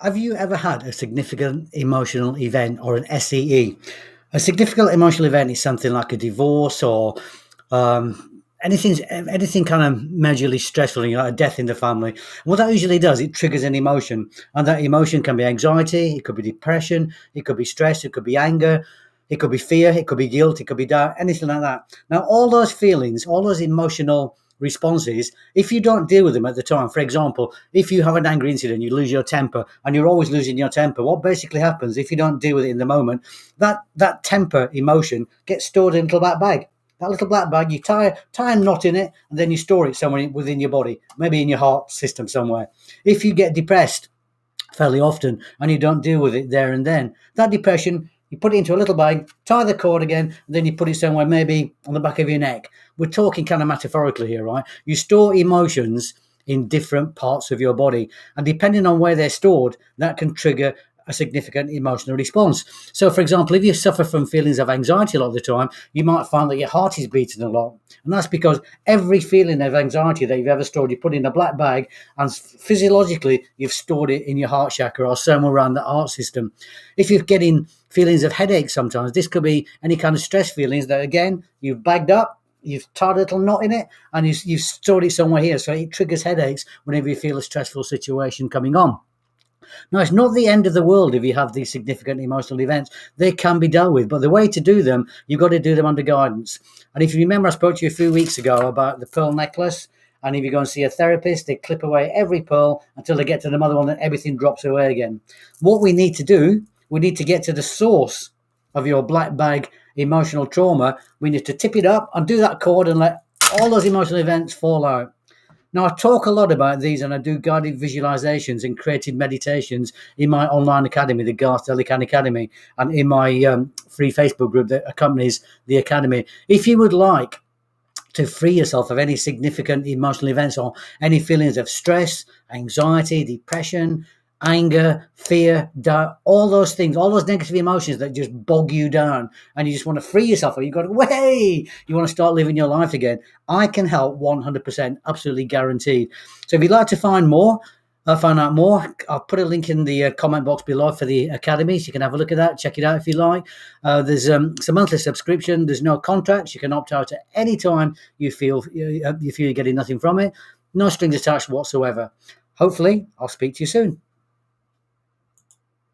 Have you ever had a significant emotional event or an SEE? A significant emotional event is something like a divorce or anything kind of majorly stressful, like a death in the family. What that usually does, it triggers an emotion, and that emotion can be anxiety, it could be depression, it could be stress, it could be anger, it could be fear, it could be guilt, it could be doubt, anything like that. Now, all those feelings, all those emotional responses, if you don't deal with them at the time, for example, if you have an angry incident, you lose your temper, and you're always losing your temper, what basically happens if you don't deal with it in the moment, that temper emotion gets stored in a little black bag. That little black bag, you tie a knot in it, and then you store it somewhere within your body, maybe in your heart system somewhere. If you get depressed fairly often and you don't deal with it there and then, that depression, you put it into a little bag, tie the cord again, and then you put it somewhere, maybe on the back of your neck. We're talking kind of metaphorically here, right? You store emotions in different parts of your body, and depending on where they're stored, that can trigger a significant emotional response. So, for example, if you suffer from feelings of anxiety a lot of the time, you might find that your heart is beating a lot. And that's because every feeling of anxiety that you've ever stored, you put in a black bag, and physiologically, you've stored it in your heart chakra or somewhere around the heart system. If you're getting feelings of headache sometimes, this could be any kind of stress feelings that, again, you've bagged up, you've tied a little knot in it, and you've stored it somewhere here. So it triggers headaches whenever you feel a stressful situation coming on. Now, it's not the end of the world if you have these significant emotional events. They can be dealt with, but the way to do them, you've got to do them under guidance. And if you remember, I spoke to you a few weeks ago about the pearl necklace. And if you go and see a therapist, they clip away every pearl until they get to the mother one, and everything drops away again. What we need to do, we need to get to the source of your black bag emotional trauma. We need to tip it up, undo that cord, and let all those emotional events fall out. Now, I talk a lot about these, and I do guided visualizations and creative meditations in my online academy, the Garth Delikan Academy, and in my free Facebook group that accompanies the academy. If you would like to free yourself of any significant emotional events or any feelings of stress, anxiety, depression, anger, fear, doubt, all those things, all those negative emotions that just bog you down, and you just want to free yourself, or you've got to, way, you want to start living your life again, I can help 100%, absolutely guaranteed. So if you'd like to find out more, I'll put a link in the comment box below for the academy, so you can have a look at that, check it out if you like. There's it's a monthly subscription. There's no contracts. You can opt out at any time you feel you're getting nothing from it. No strings attached whatsoever. Hopefully, I'll speak to you soon.